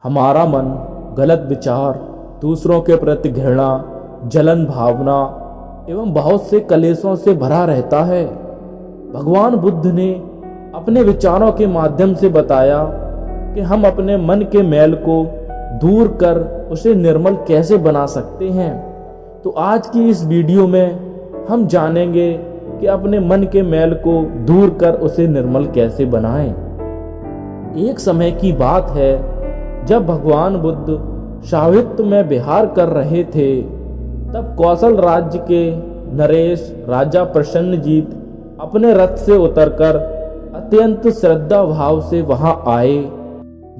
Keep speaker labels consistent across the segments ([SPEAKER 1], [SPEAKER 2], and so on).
[SPEAKER 1] हमारा मन गलत विचार, दूसरों के प्रति घृणा, जलन भावना एवं बहुत से कलेशों से भरा रहता है। भगवान बुद्ध ने अपने विचारों के माध्यम से बताया कि हम अपने मन के मैल को दूर कर उसे निर्मल कैसे बना सकते हैं। तो आज की इस वीडियो में हम जानेंगे कि अपने मन के मैल को दूर कर उसे निर्मल कैसे बनाएं। एक समय की बात है जब भगवान बुद्ध साहित्य में विहार कर रहे थे, तब कौशल राज्य के नरेश राजा प्रसन्नजीत अपने रथ से उतरकर अत्यंत श्रद्धा भाव से वहां आए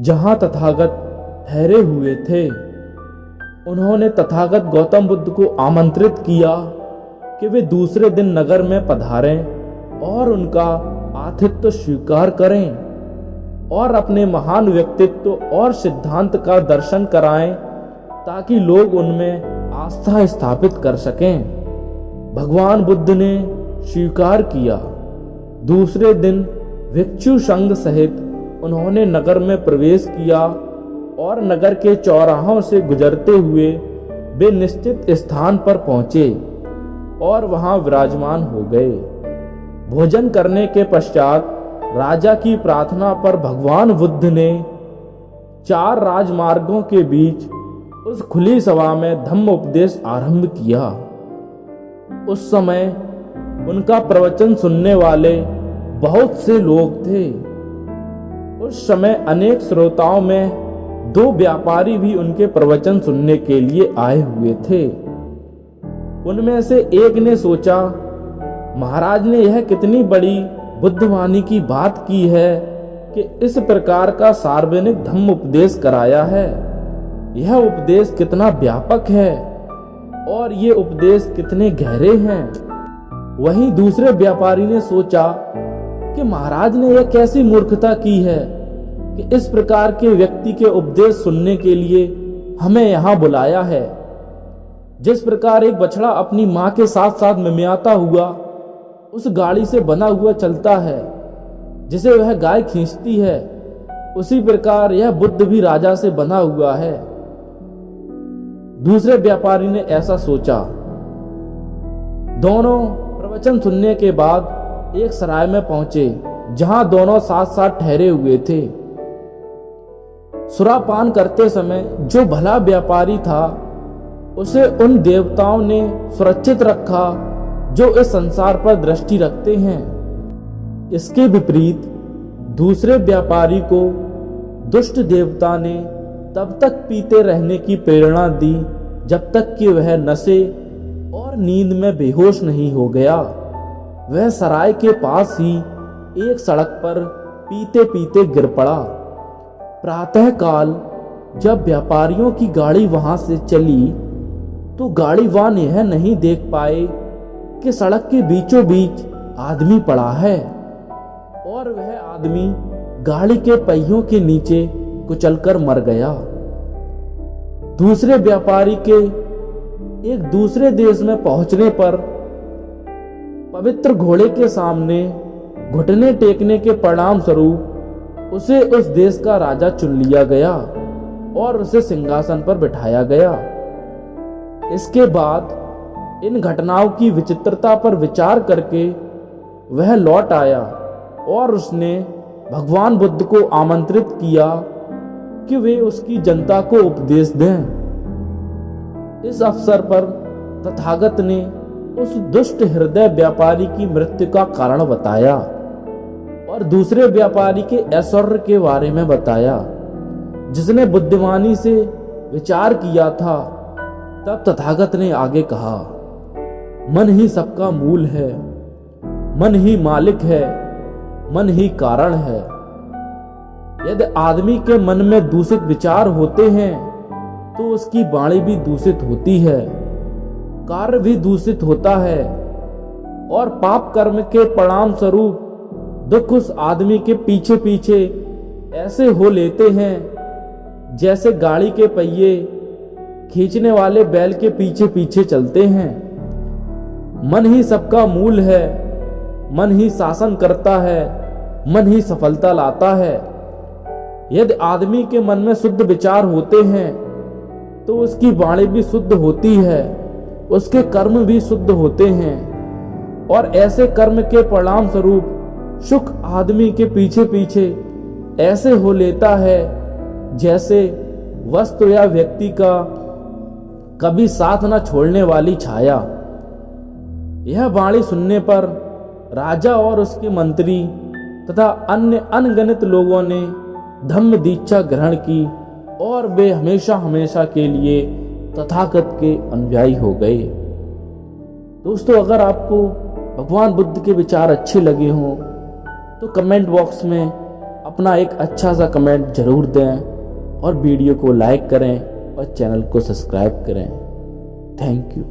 [SPEAKER 1] जहां तथागत ठहरे हुए थे। उन्होंने तथागत गौतम बुद्ध को आमंत्रित किया कि वे दूसरे दिन नगर में पधारें और उनका आतिथ्य स्वीकार करें और अपने महान व्यक्तित्व और सिद्धांत का दर्शन कराएं ताकि लोग उनमें आस्था स्थापित कर सकें। भगवान बुद्ध ने स्वीकार किया। दूसरे दिन भिक्षु संघ सहित उन्होंने नगर में प्रवेश किया और नगर के चौराहों से गुजरते हुए वे निश्चित स्थान पर पहुंचे और वहां विराजमान हो गए। भोजन करने के पश्चात राजा की प्रार्थना पर भगवान बुद्ध ने 4 राजमार्गों के बीच उस खुली सभा में धम्म उपदेश आरंभ किया। उस समय उनका प्रवचन सुनने वाले बहुत से लोग थे। उस समय अनेक श्रोताओं में 2 व्यापारी भी उनके प्रवचन सुनने के लिए आए हुए थे। उनमें से एक ने सोचा, महाराज ने यह कितनी बड़ी बुद्धवाणी की बात की है कि इस प्रकार का सार्वजनिक धम्म उपदेश कराया है। यह उपदेश कितना व्यापक है और ये उपदेश कितने गहरे हैं। वहीं दूसरे व्यापारी ने सोचा कि महाराज ने यह कैसी मूर्खता की है कि इस प्रकार के व्यक्ति के उपदेश सुनने के लिए हमें यहाँ बुलाया है। जिस प्रकार एक बछड़ा अपनी माँ के साथ साथ मिमियाता हुआ उस गाड़ी से बना हुआ चलता है जिसे वह गाय खींचती है, उसी प्रकार यह बुद्ध भी राजा से बना हुआ है। दूसरे व्यापारी ने ऐसा सोचा। दोनों प्रवचन सुनने के बाद एक सराय में पहुंचे जहां दोनों साथ साथ ठहरे हुए थे। सुरापान करते समय जो भला व्यापारी था उसे उन देवताओं ने सुरक्षित रखा जो इस संसार पर दृष्टि रखते हैं। इसके विपरीत दूसरे व्यापारी को दुष्ट देवता ने तब तक पीते रहने की प्रेरणा दी जब तक कि वह नशे और नींद में बेहोश नहीं हो गया। वह सराय के पास ही एक सड़क पर पीते पीते गिर पड़ा। प्रातः काल जब व्यापारियों की गाड़ी वहां से चली तो गाड़ीवान यह नहीं देख पाए कि सड़क के बीचों बीच आदमी पड़ा है और वह आदमी गाड़ी के पहियों के नीचे कुचलकर मर गया। दूसरे व्यापारी के एक दूसरे देश में पहुंचने पर पवित्र घोड़े के सामने घुटने टेकने के परिणाम स्वरूप उसे उस देश का राजा चुन लिया गया और उसे सिंहासन पर बिठाया गया। इसके बाद इन घटनाओं की विचित्रता पर विचार करके वह लौट आया और उसने भगवान बुद्ध को आमंत्रित किया कि वे उसकी जनता को उपदेश दें। इस अवसर पर तथागत ने उस दुष्ट हृदय व्यापारी की मृत्यु का कारण बताया और दूसरे व्यापारी के ऐश्वर्य के बारे में बताया जिसने बुद्धिमानी से विचार किया था। तब तथागत ने आगे कहा, मन ही सबका मूल है, मन ही मालिक है, मन ही कारण है। यदि आदमी के मन में दूषित विचार होते हैं तो उसकी वाणी भी दूषित होती है, कार्य भी दूषित होता है और पाप कर्म के परिणाम स्वरूप दुख उस आदमी के पीछे पीछे ऐसे हो लेते हैं जैसे गाड़ी के पहिए खींचने वाले बैल के पीछे पीछे चलते हैं। मन ही सबका मूल है, मन ही शासन करता है, मन ही सफलता लाता है। यदि आदमी के मन में शुद्ध विचार होते हैं तो उसकी वाणी भी शुद्ध होती है, उसके कर्म भी शुद्ध होते हैं, और ऐसे कर्म के परिणाम स्वरूप सुख आदमी के पीछे पीछे ऐसे हो लेता है जैसे वस्तु या व्यक्ति का कभी साथ न छोड़ने वाली छाया। यह वाणी सुनने पर राजा और उसके मंत्री तथा अन्य अनगिनत लोगों ने धम्म दीक्षा ग्रहण की और वे हमेशा हमेशा के लिए तथागत के अनुयायी हो गए। दोस्तों, अगर आपको भगवान बुद्ध के विचार अच्छे लगे हों तो कमेंट बॉक्स में अपना एक अच्छा सा कमेंट जरूर दें और वीडियो को लाइक करें और चैनल को सब्सक्राइब करें। Thank you.